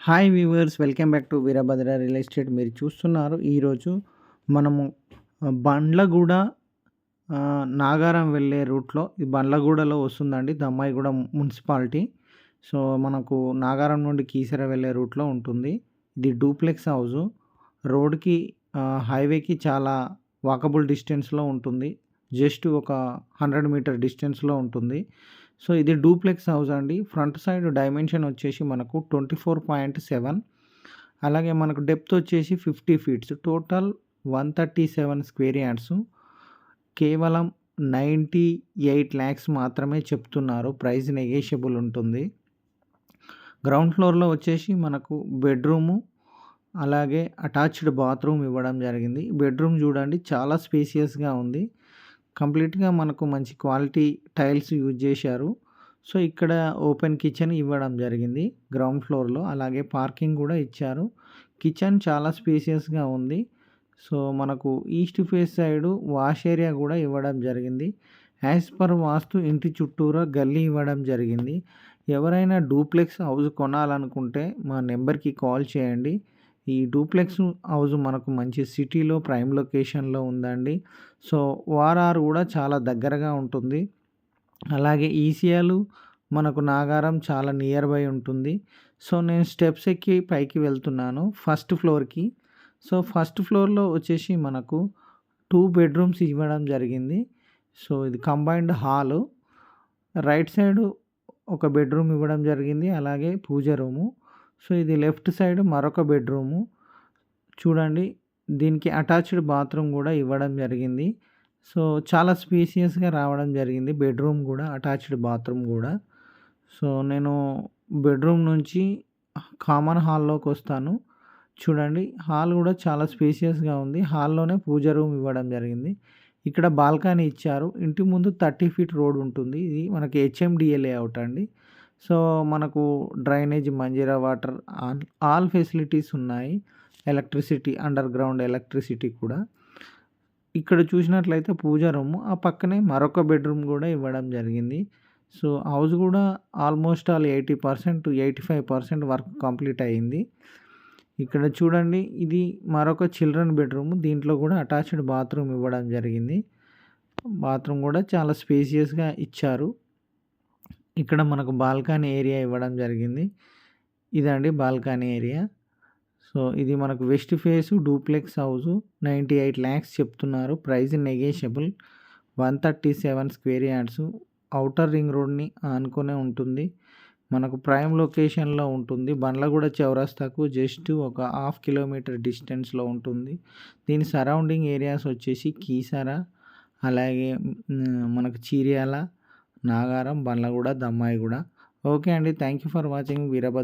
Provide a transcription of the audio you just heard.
Hi viewers, welcome back to Veerabhadra real estate. మీరు చూస్తున్నారు ఈరోజు మనము బండ్లగూడ నాగారం వెళ్ళే రూట్లో, ఇది బండ్లగూడలో వస్తుందండి, దమ్మాయిగూడ మున్సిపాలిటీ. సో మనకు నాగారం నుండి కీసర వెళ్ళే రూట్లో ఉంటుంది. ఇది డూప్లెక్స్ హౌజు. రోడ్కి హైవేకి చాలా వాకబుల్ డిస్టెన్స్లో ఉంటుంది. జస్ట్ ఒక 100 మీటర్ డిస్టెన్స్లో ఉంటుంది. సో ఇది డూప్లెక్స్ హౌస్ అండి. ఫ్రంట్ సైడ్ డైమెన్షన్ వచ్చేసి మనకు 24.7, అలాగే మనకు డెప్త్ వచ్చేసి 50 ఫీట్స్, టోటల్ 137 స్క్వేర్ యార్డ్స్. కేవలం 98 lakhs మాత్రమే చెప్తున్నారు. ప్రైస్ నెగోషియబుల్ ఉంటుంది. గ్రౌండ్ ఫ్లోర్లో వచ్చేసి మనకు బెడ్రూము, అలాగే అటాచ్డ్ బాత్రూమ్ ఇవ్వడం జరిగింది. బెడ్రూమ్ చూడండి, చాలా స్పేసియస్గా ఉంది. కంప్లీట్గా మనకు మంచి క్వాలిటీ టైల్స్ యూజ్ చేశారు. సో ఇక్కడ ఓపెన్ కిచెన్ ఇవ్వడం జరిగింది గ్రౌండ్ ఫ్లోర్లో, అలాగే పార్కింగ్ కూడా ఇచ్చారు. కిచెన్ చాలా స్పేసియస్గా ఉంది. సో మనకు east face side wash area కూడా ఇవ్వడం జరిగింది. యాజ్ పర్ వాస్తు ఇంటి చుట్టూరా గల్లీ ఇవ్వడం జరిగింది. ఎవరైనా డూప్లెక్స్ హౌస్ కొనాలనుకుంటే మా నెంబర్కి కాల్ చేయండి. ఈ డూప్లెక్స్ హౌస్ మనకు మంచి సిటీలో ప్రైమ్ లొకేషన్లో ఉందండి. సో ఓఆర్ఆర్ కూడా చాలా దగ్గరగా ఉంటుంది. అలాగే ఈసీఎల్ మనకు నాగారం చాలా నియర్ బై ఉంటుంది. సో నేను స్టెప్స్ ఎక్కి పైకి వెళ్తున్నాను ఫస్ట్ ఫ్లోర్కి. సో ఫస్ట్ ఫ్లోర్లో వచ్చేసి మనకు 2 బెడ్రూమ్స్ ఇవ్వడం జరిగింది. సో ఇది కంబైన్డ్ హాలు. రైట్ సైడ్ ఒక బెడ్రూమ్ ఇవ్వడం జరిగింది, అలాగే పూజ రూము. సో ఇది లెఫ్ట్ సైడ్ మరొక బెడ్రూము. చూడండి, దీనికి అటాచ్డ్ బాత్రూమ్ కూడా ఇవ్వడం జరిగింది. సో చాలా స్పేసియస్గా రావడం జరిగింది. బెడ్రూమ్ కూడా అటాచ్డ్ బాత్రూమ్ కూడా. సో నేను బెడ్రూమ్ నుంచి కామన్ హాల్లోకి వస్తాను. చూడండి, హాల్ కూడా చాలా స్పేసియస్గా ఉంది. హాల్లోనే పూజ రూమ్ ఇవ్వడం జరిగింది. ఇక్కడ బాల్కనీ ఇచ్చారు. ఇంటి ముందు 30 ఫీట్ రోడ్ ఉంటుంది. ఇది మనకి హెచ్ఎండిఏ లేఅవుట్ అండి. సో మనకు drainage, Manjira water, all facilities ఉన్నాయి. ఎలక్ట్రిసిటీ, అండర్ గ్రౌండ్ ఎలక్ట్రిసిటీ కూడా. ఇక్కడ చూసినట్లయితే పూజ రూము, ఆ పక్కనే మరొక బెడ్రూమ్ కూడా ఇవ్వడం జరిగింది. సో హౌస్ కూడా almost all 80% to 85% work complete అయ్యింది. ఇక్కడ చూడండి, ఇది మరొక చిల్డ్రన్ బెడ్రూమ్. దీంట్లో కూడా అటాచ్డ్ బాత్రూమ్ ఇవ్వడం జరిగింది. బాత్రూమ్ కూడా చాలా స్పేసియస్గా ఇచ్చారు. ఇక్కడ మనకు బాల్కనీ ఏరియా ఇవ్వడం జరిగింది. ఇదండి బాల్కనీ ఏరియా. సో ఇది మనకు west face duplex house. 98 lakhs చెప్తున్నారు. Price negotiable. 137 square yards. Outer ring రోడ్ని ఆనుకునే ఉంటుంది. మనకు ప్రైమ్ లొకేషన్లో ఉంటుంది. బండ్లగూడ చౌరస్తాకు జస్ట్ ఒక 1/2 కిలోమీటర్ డిస్టెన్స్లో ఉంటుంది. దీని సరౌండింగ్ ఏరియాస్ వచ్చేసి కీసర, అలాగే మనకు చీర్యాల, నాగారం, బండ్లగూడ, దమ్మాయిగూడ. ఓకే అండి, thank you for watching Veerabhadra.